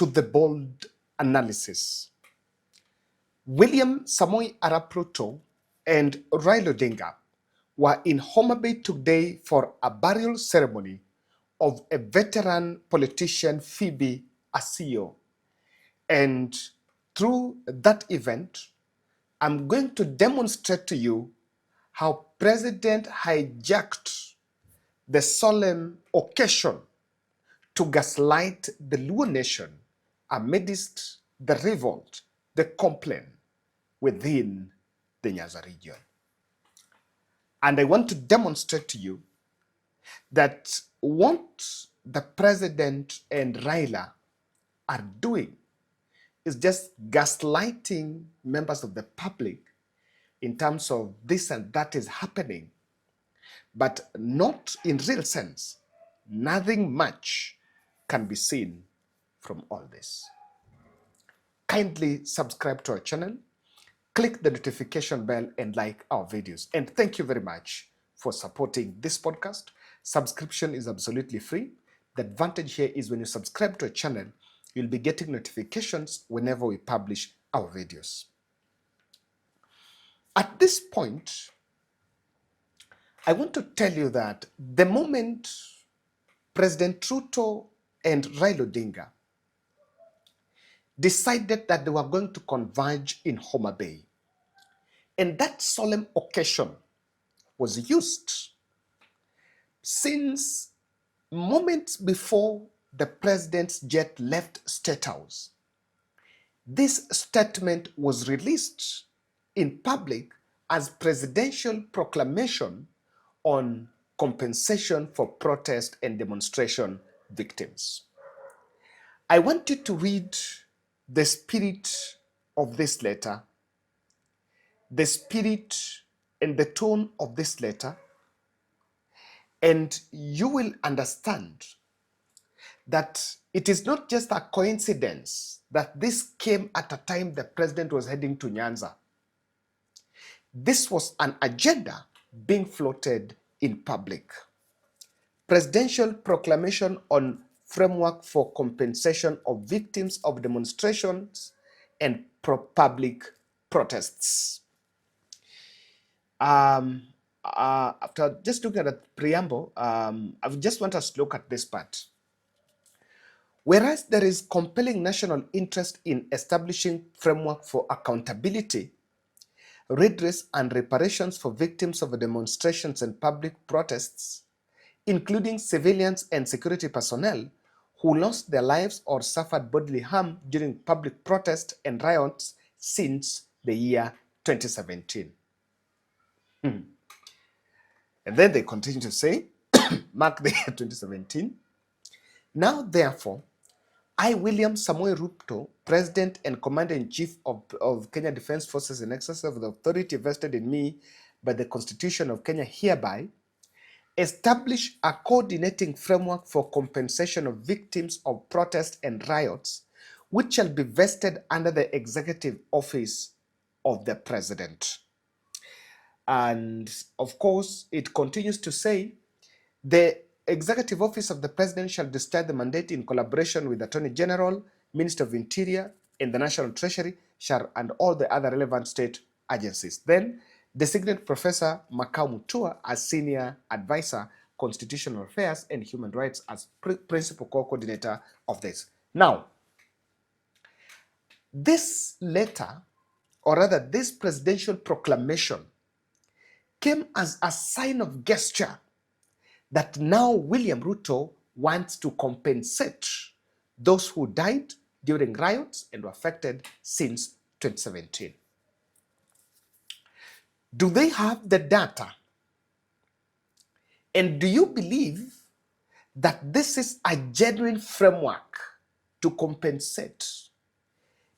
to the bold analysis. William Samoei Arap Ruto and Raila Odinga were in Homa Bay today for a burial ceremony of a veteran politician, Phoebe Asio. And through that event, I'm going to demonstrate to you how President hijacked the solemn occasion to gaslight the Luo nation amidst the revolt, the complaint within the Nyanza region. And I want to demonstrate to you that what the president and Raila are doing is just gaslighting members of the public in terms of this and that is happening, but not in real sense. Nothing much can be seen from all this. Kindly subscribe to our channel, click the notification bell and like our videos. And thank you very much for supporting this podcast. Subscription is absolutely free. The advantage here is when you subscribe to a channel, you'll be getting notifications whenever we publish our videos. At this point, I want to tell you that the moment President Ruto and Raila Odinga decided that they were going to converge in Homa Bay, and that solemn occasion was used since moments before the president's jet left State House. This statement was released in public as presidential proclamation on compensation for protest and demonstration victims. I want you to read the spirit of this letter, the spirit and the tone of this letter, and you will understand that it is not just a coincidence that this came at a time the president was heading to Nyanza. This was an agenda being floated in public. Presidential proclamation on framework for compensation of victims of demonstrations and public protests. After just looking at the preamble, I just want us to look at this part. Whereas there is compelling national interest in establishing framework for accountability, redress and reparations for victims of demonstrations and public protests, including civilians and security personnel who lost their lives or suffered bodily harm during public protests and riots since the year 2017. And then they continue to say, mark the year 2017. Now, therefore, I, William Samoei Ruto, President and Commander-in-Chief of Kenya Defence Forces in excess of the authority vested in me by the Constitution of Kenya, hereby establish a coordinating framework for compensation of victims of protests and riots, which shall be vested under the Executive Office of the President. And of course, it continues to say, the Executive Office of the President shall discharge the mandate in collaboration with the Attorney General, Minister of Interior, and the National Treasury, and all the other relevant state agencies. Then, designate Professor Makau Mutua as Senior Advisor, Constitutional Affairs and Human Rights as Principal Co-Coordinator of this. Now, this letter, or rather this presidential proclamation, came as a sign of gesture that now William Ruto wants to compensate those who died during riots and were affected since 2017. Do they have the data? And do you believe that this is a genuine framework to compensate?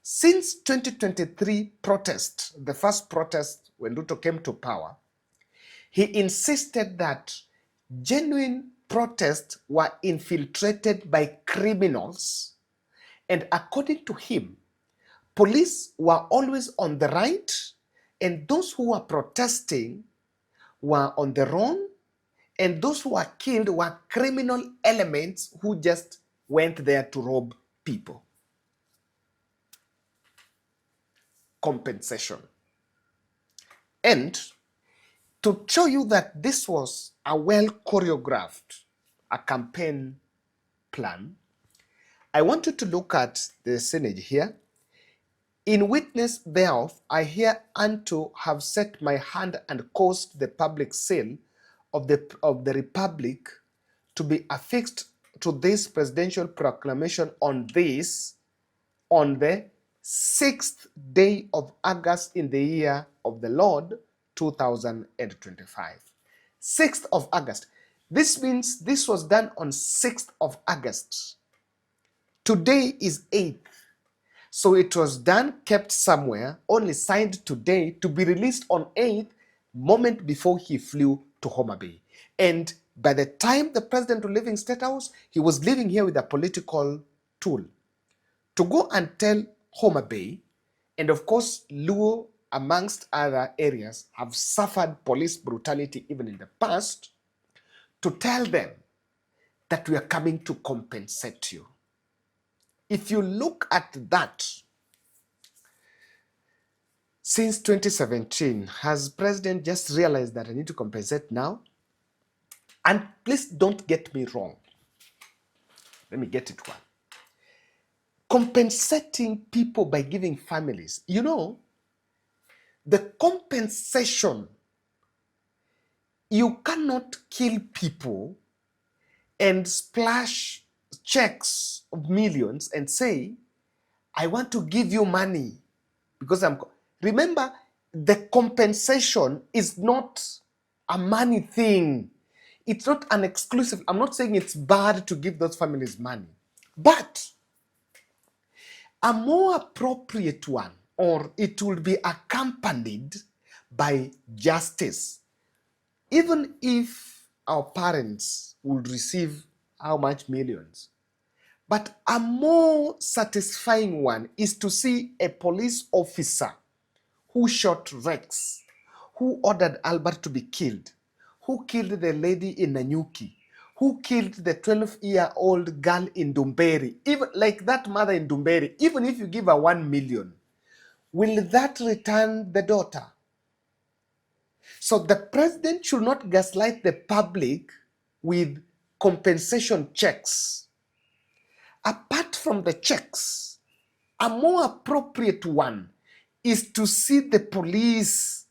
Since 2023 protest, the first protest when Ruto came to power, he insisted that genuine protests were infiltrated by criminals, and according to him, police were always on the right, and those who were protesting were on the wrong, and those who were killed were criminal elements who just went there to rob people. compensation. And to show you that this was a well choreographed, a campaign plan, I want you to look at the signage here. In witness thereof, I hereunto have set my hand and caused the public seal of the Republic to be affixed to this presidential proclamation on the 6th day of August in the year of the Lord 2025. 6th of August. This means this was done on 6th of August. Today is 8th. So it was done, kept somewhere, only signed today to be released on 8th, moment before he flew to Homa Bay. And by the time the president was leaving State House, he was living here with a political tool. To go and tell Homa Bay, and of course Luo, amongst other areas, have suffered police brutality even in the past, to tell them that we are coming to compensate you. If you look at that, since 2017, has President just realized that I need to compensate now? And please don't get me wrong. Let me get it one. Compensating people by giving families. You know, the compensation, you cannot kill people and splash checks of millions and say, I want to give you money because I'm... Remember, the compensation is not a money thing. It's not an exclusive. I'm not saying it's bad to give those families money, but a more appropriate one, or it will be accompanied by justice. Even if our parents would receive how much millions, but a more satisfying one is to see a police officer who shot Rex, who ordered Albert to be killed, who killed the lady in Nanyuki, who killed the 12-year-old girl in Dumberi, even like that mother in Dumberi. Even if you give her 1 million, will that return the daughter? So the president should not gaslight the public with compensation checks. Apart from the checks, a more appropriate one is to see the police,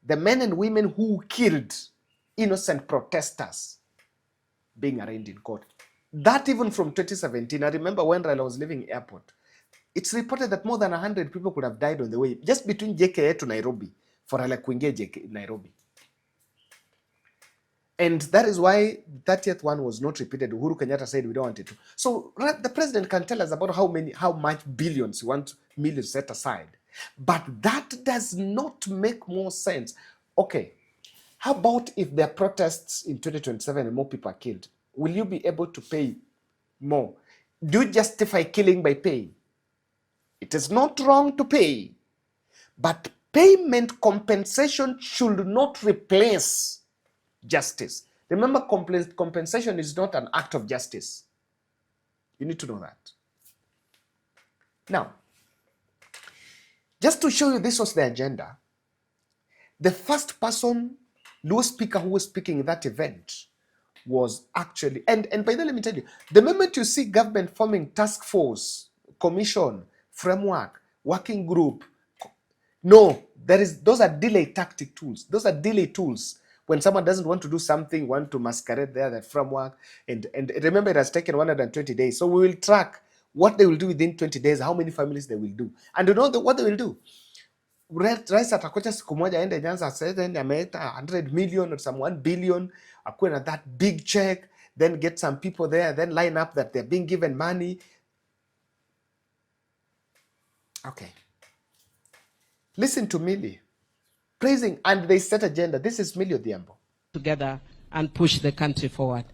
the men and women who killed innocent protesters, being arraigned in court. That even from 2017, I remember when Raila was leaving airport, it's reported that more than 100 people could have died on the way, just between JKA to Nairobi, for Raila kuingia Nairobi. And that is why that 30th one was not repeated. Uhuru Kenyatta said we don't want it to. So the president can tell us about how much billions he wants millions set aside. But that does not make more sense. Okay, how about if there are protests in 2027 and more people are killed? Will you be able to pay more? Do you justify killing by paying? It is not wrong to pay, but payment compensation should not replace justice. Remember, compensation is not an act of justice. You need to know that. Now, just to show you this was the agenda, the first person, Luo speaker who was speaking in that event was actually, and by the way, let me tell you, the moment you see government forming task force, commission, framework, working group, no, those are delay tactic tools. Those are delay tools. When someone doesn't want to do something, want to masquerade the framework, and remember it has taken 120 days. So we will track what they will do within 20 days, how many families they will do. And you know what they will do? Rais atakocha siku moja aende Nyanza aseme ameeta 100 million or some 1 billion, akuwe na that big check, then get some people there, then line up that they're being given money. Okay. Listen to Millie praising, and they set agenda. This is Millie Odhiambo. Together and push the country forward.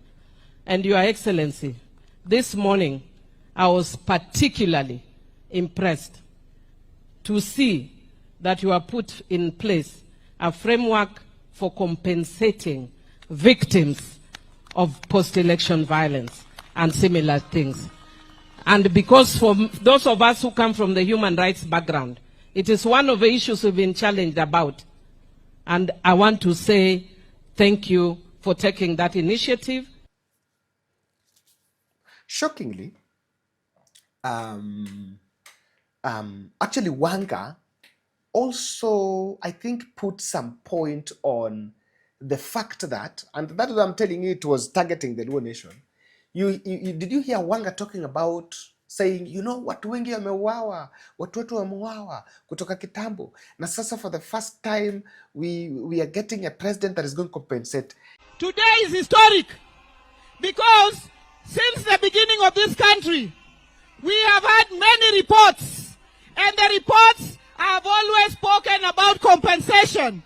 And Your Excellency, this morning I was particularly impressed to see that you have put in place a framework for compensating victims of post-election violence and similar things. And because for those of us who come from the human rights background, It is one of the issues we've been challenged about. And I want to say thank you for taking that initiative. Shockingly, actually Wanga also, I think, put some point on the fact that, and that is what I'm telling you, it was targeting the Luo nation. Did you hear Wanga talking about saying, you know, watu wengi wameuawa, watu wetu wameuawa kutoka kitambo, na sasa for the first time we are getting a president that is going to compensate. Today is historic because since the beginning of this country, we have had many reports, and the reports have always spoken about compensation,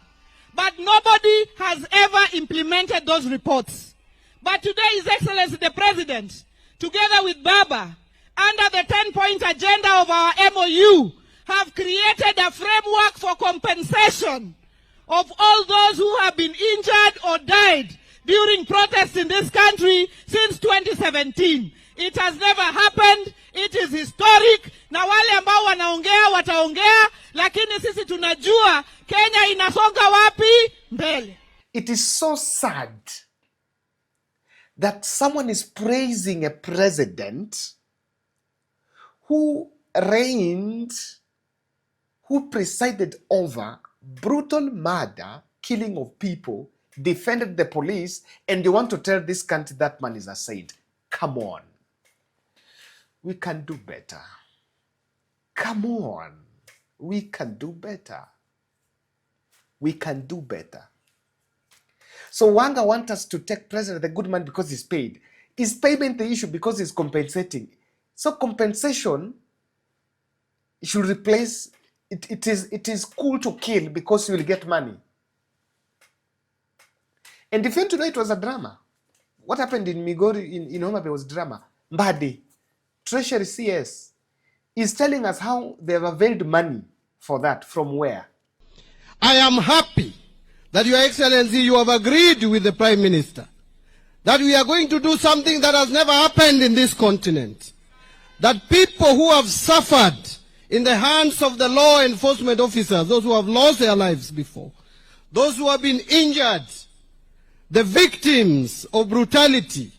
but nobody has ever implemented those reports. But today, His Excellency the President, together with Baba, under the 10-point agenda of our MOU, have created a framework for compensation of all those who have been injured or died during protests in this country since 2017. It has never happened. It is historic. Na wale ambao wanaongea wataongea, lakini sisi tunajua Kenya inasonga wapi mbele. It is so sad that someone is praising a president who reigned, who presided over brutal murder, killing of people, defended the police, and they want to tell this country that man is a saint. Come on. We can do better. Come on. We can do better. We can do better. So Wanga wants us to take President the good man because he's paid. Is payment the issue because he's compensating? So compensation should replace, it is cool to kill because you will get money. And if you to know, it was a drama. What happened in Migori, in Homa Bay was drama. Mbadi, Treasury CS, is telling us how they have availed money for that. From where? I am happy that Your Excellency, you have agreed with the Prime Minister that we are going to do something that has never happened in this continent. That people who have suffered in the hands of the law enforcement officers, those who have lost their lives before, those who have been injured, the victims of brutality,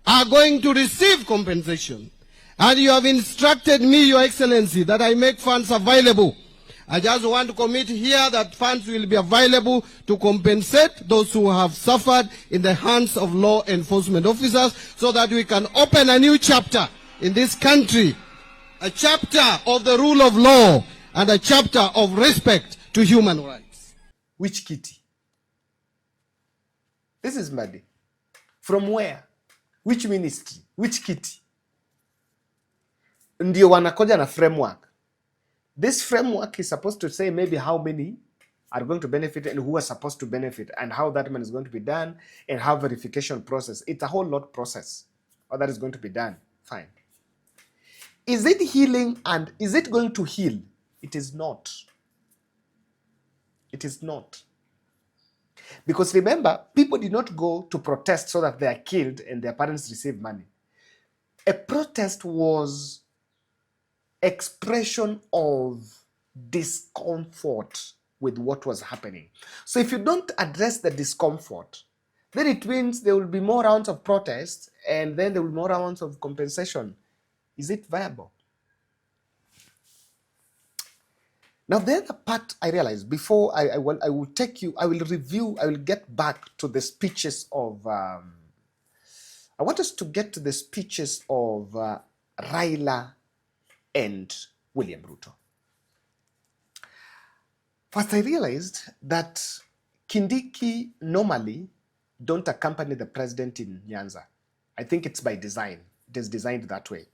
are going to receive compensation. And you have instructed me, Your Excellency, that I make funds available. I just want to commit here that funds will be available to compensate those who have suffered in the hands of law enforcement officers, so that we can open a new chapter in this country, a chapter of the rule of law and a chapter of respect to human rights. Which kitty? This is Madi. From where? Which ministry? Which kitty? Ndio wanakoja na framework. This framework is supposed to say maybe how many are going to benefit and who are supposed to benefit and how that money is going to be done and how verification process. It's a whole lot process. All that is going to be done. Fine. Is it healing and is it going to heal? It is not. It is not. Because remember, people did not go to protest so that they are killed and their parents receive money. A protest was expression of discomfort with what was happening. So if you don't address the discomfort, then it means there will be more rounds of protest and then there will be more rounds of compensation. Is it viable? Now the other part I realized before I will take you, I will review, I will get back to the speeches of, I want us to get to the speeches of Raila and William Ruto. First, I realized that Kindiki normally don't accompany the president in Nyanza. I think it's by design. It is designed that way.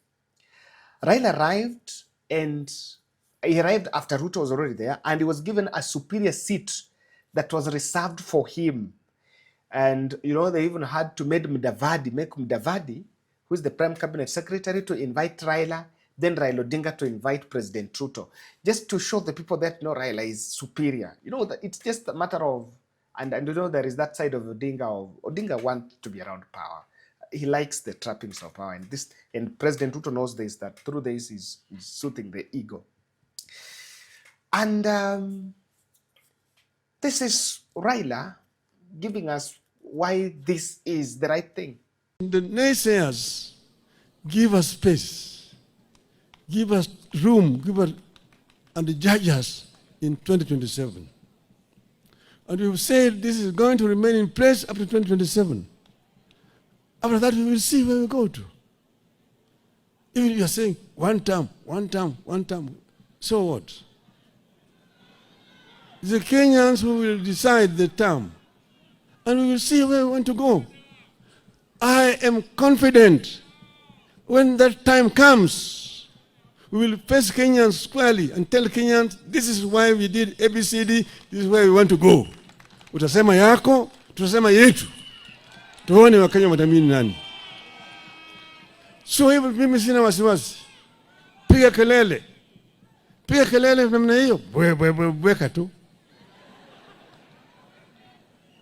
Raila arrived, and he arrived after Ruto was already there, and he was given a superior seat that was reserved for him. And, you know, they even had to make Mudavadi, who is the Prime Cabinet Secretary, to invite Raila, then Raila Odinga to invite President Ruto, just to show the people that no, Raila is superior. You know, that it's just a matter of, and you know, there is that side of Odinga wants to be around power. He likes the trappings of power, and President Ruto knows this, that through this he's soothing the ego. And this is Raila giving us why this is the right thing. The naysayers give us space, give us room, and judge us in 2027. And we've said this is going to remain in place up to 2027. After that, we will see where we go to. Even if you are saying one term, so what? It's the Kenyans who will decide the term, and we will see where we want to go. I am confident when that time comes, we will face Kenyans squarely and tell Kenyans, this is why we did ABCD, this is where we want to go. Utasema yako, tutasema yetu. Tuone Wakenya watamini nani. So hivyo mimi sina wasiwasi. Piga kelele. Piga kelele namna hiyo. Bweka tu.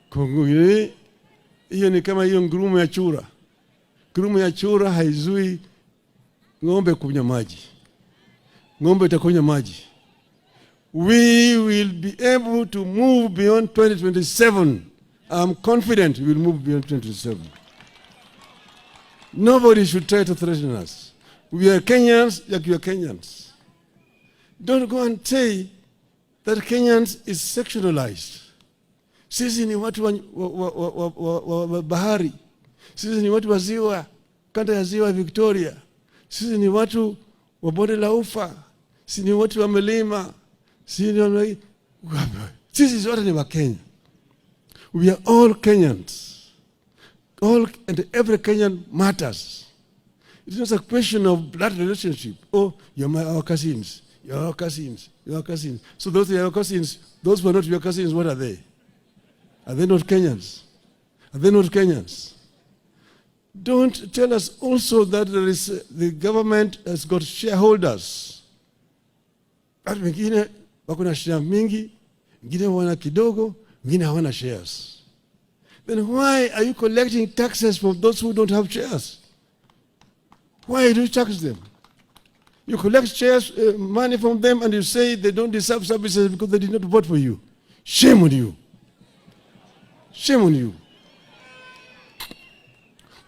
Kunguni hiyo ni kama hiyo ngurumo ya chura. Ngurumo ya chura haizui ng'ombe kunywa maji. Ng'ombe itakunywa maji. We will be able to move beyond 2027. I'm confident we will move beyond 2027. Nobody should try to threaten us. We are Kenyans, like you are Kenyans. Don't go and say that Kenyans is sectionalized. Sisi ni watu wa bahari. Sisi ni watu wa ziwa, kanda ya ziwa Victoria. Sisi ni watu wa bonde la ufa. Sisi ni watu wa milima. Sisi zote ni wa Kenya. We are all Kenyans. All and every Kenyan matters. It's not a question of blood relationship. Oh, you're our cousins. You're our cousins. You're our cousins. So those are your cousins. Those who are not your cousins, what are they? Are they not Kenyans? Are they not Kenyans? Don't tell us also that there is, the government has got shareholders. Watu wengine wako na share mingi, wengine wana kidogo, wengine hawana shares. Then why are you collecting taxes from those who don't have shares? Why do you tax them? You collect shares, money from them, and you say they don't deserve services because they did not vote for you. Shame on you. Shame on you.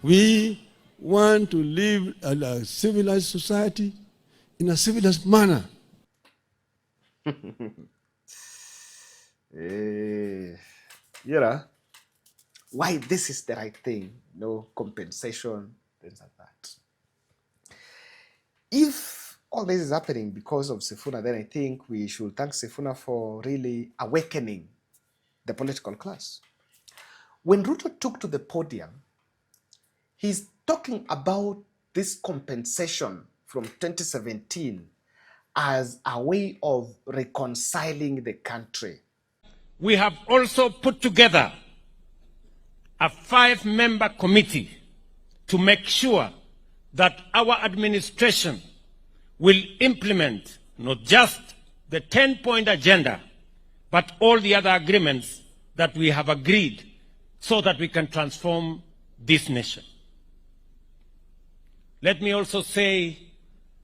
We want to live in a civilized society in a civilized manner. Why this is the right thing, no compensation, things like that. If all this is happening because of Sifuna, then I think we should thank Sifuna for really awakening the political class. When Ruto took to the podium, he's talking about this compensation from 2017 as a way of reconciling the country. We have also put together a 5-member committee to make sure that our administration will implement not just the 10-point agenda, but all the other agreements that we have agreed so that we can transform this nation. Let me also say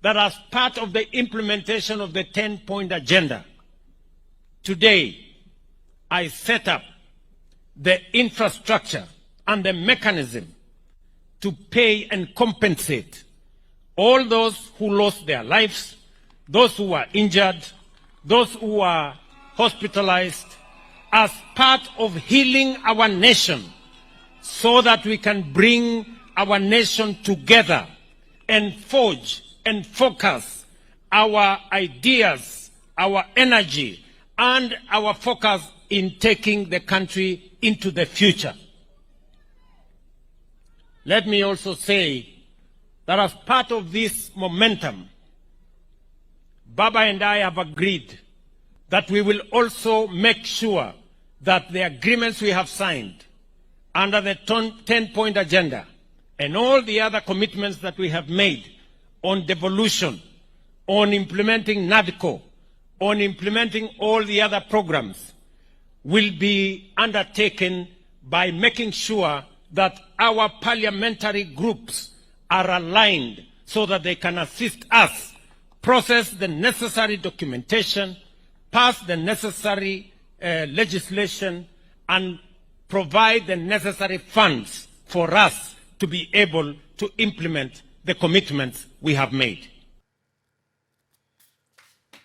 that as part of the implementation of the 10-point agenda, today I set up the infrastructure and the mechanism to pay and compensate all those who lost their lives, those who were injured, those who were hospitalized, as part of healing our nation so that we can bring our nation together and forge and focus our ideas, our energy, and our focus in taking the country into the future. Let me also say that as part of this momentum, Baba and I have agreed that we will also make sure that the agreements we have signed under the 10-point agenda and all the other commitments that we have made on devolution, on implementing NADCO, on implementing all the other programs, will be undertaken by making sure that our parliamentary groups are aligned so that they can assist us process the necessary documentation, pass the necessary legislation and provide the necessary funds for us to be able to implement the commitments we have made.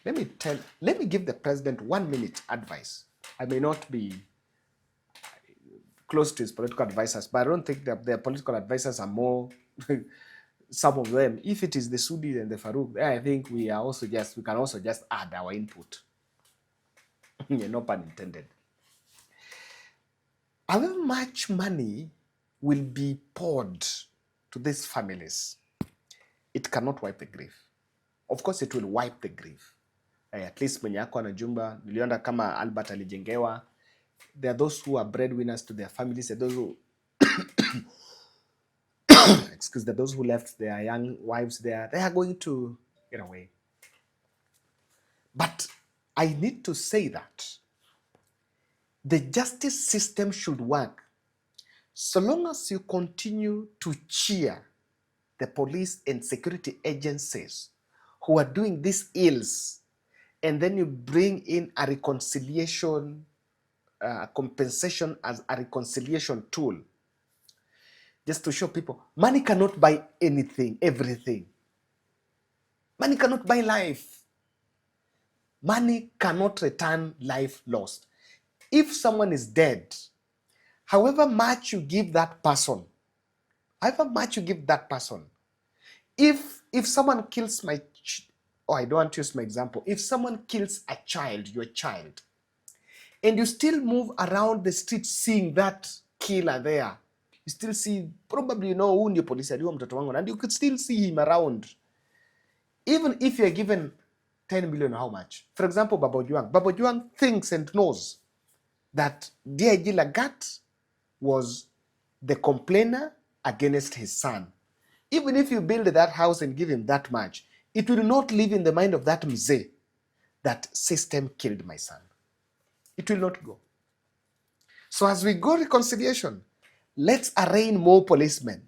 Let me give the president 1 minute advice. I may not be close to his political advisors, but I don't think that their political advisors are more, some of them. If it is the Sudi and the Farouk, I think we can also just add our input. No pun intended. However much money will be poured to these families, it cannot wipe the grief. Of course, it will wipe the grief. At least mwenye ako na jumba, niliona kama Albert alijengewa. There are those who are breadwinners to their families, and those who those who left their young wives there, they are going to get away. But I need to say that the justice system should work so long as you continue to cheer the police and security agencies who are doing these ills, and then you bring in a reconciliation, compensation as a reconciliation tool, just to show people money cannot buy anything, everything. Money cannot buy life. Money cannot return life lost. If someone is dead, however much you give that person, if someone kills I don't want to use my example. If someone kills a child, your child, and you still move around the street seeing that killer there, you still see, probably who ndio polisi aliua mtoto wangu, and you could still see him around. Even if you're given 10 million, how much? For example, Baba Juang thinks and knows that DIG Lagat was the complainer against his son. Even if you build that house and give him that much, it will not live in the mind of that mzee that system killed my son. It will not go. So as we go reconciliation, let's arraign more policemen.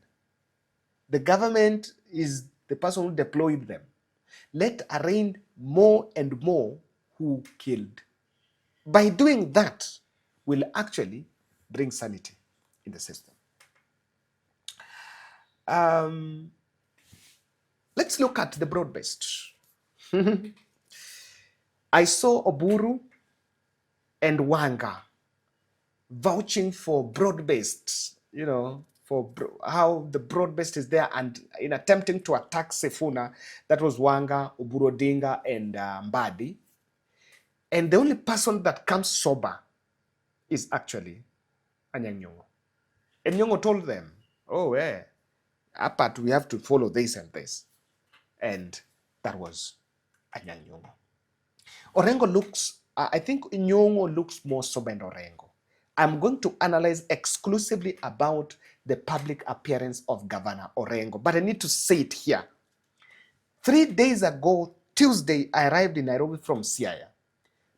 The government is the person who deployed them. Let's arraign more and more who killed. By doing that, we'll actually bring sanity in the system. Let's look at the broad-based. I saw Odour and Wanga vouching for broad-based, for how the broad-based is there, and in attempting to attack Sifuna, that was Wanga, Odour, Odinga, and Mbadi. And the only person that comes sober is actually Anyang' Nyong'o. And Nyong'o told them, oh, yeah, apart we have to follow this and this. And that was Anyang' Nyong'o. Orengo looks, I think Nyong'o looks more sober than Orengo. I'm going to analyze exclusively about the public appearance of Governor Orengo, but I need to say it here. 3 days ago, Tuesday, I arrived in Nairobi from Siaya.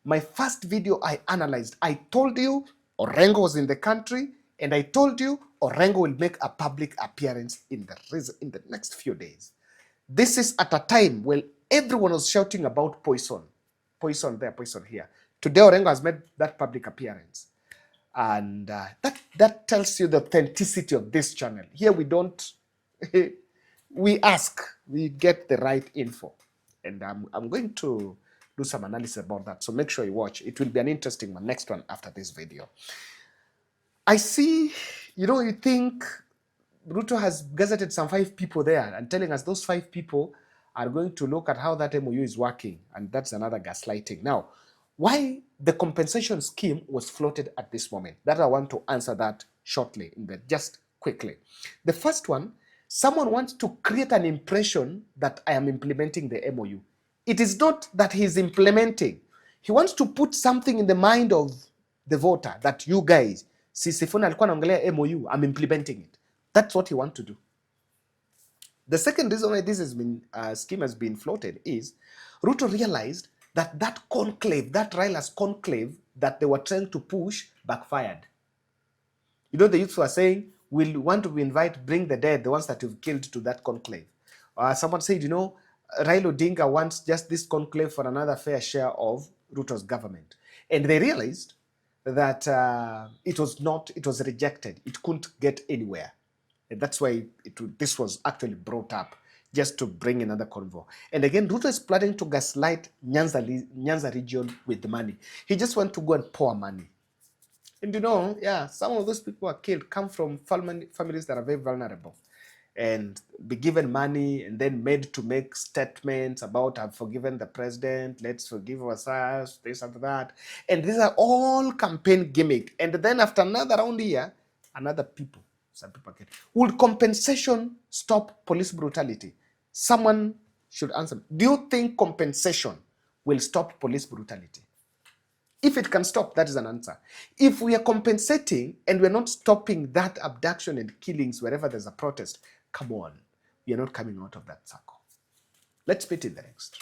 My first video I analyzed, I told you Orengo was in the country, and I told you Orengo will make a public appearance in the next few days. This is at a time when everyone was shouting about poison. Poison there, poison here. Today Orengo has made that public appearance. And that tells you the authenticity of this channel. Here we don't, we ask, we get the right info. And I'm going to do some analysis about that. So make sure you watch. It will be an interesting one, next one after this video. I see, you think Ruto has gazetted some 5 people there and telling us those 5 people are going to look at how that MOU is working. And that's another gaslighting. Now, why the compensation scheme was floated at this moment? That I want to answer that shortly, just quickly. The first one, someone wants to create an impression that I am implementing the MOU. It is not that he's implementing. He wants to put something in the mind of the voter that you guys, Sifuna alikuwa anaongelea MOU, I'm implementing it. That's what he wants to do. The second reason why this scheme has been floated is Ruto realized that conclave, that Raila's conclave that they were trying to push backfired. The youths were saying, we'll want to bring the dead, the ones that you've killed, to that conclave. Someone said, Raila Odinga wants just this conclave for another fair share of Ruto's government. And they realized that it was rejected. It couldn't get anywhere. And that's why this was actually brought up, just to bring another convo. And again, Ruto is planning to gaslight Nyanza region with the money. He just wants to go and pour money. And you know, yeah, some of those people who are killed come from families that are very vulnerable, and be given money and then made to make statements about, I've forgiven the president, let's forgive ourselves, this and that. And these are all campaign gimmick. And then after another round here, some people get. Would compensation stop police brutality? Someone should answer. Do you think compensation will stop police brutality? If it can stop, that is an answer. If we are compensating and we're not stopping that abduction and killings wherever there's a protest, come on, we are not coming out of that circle. Let's meet in the next.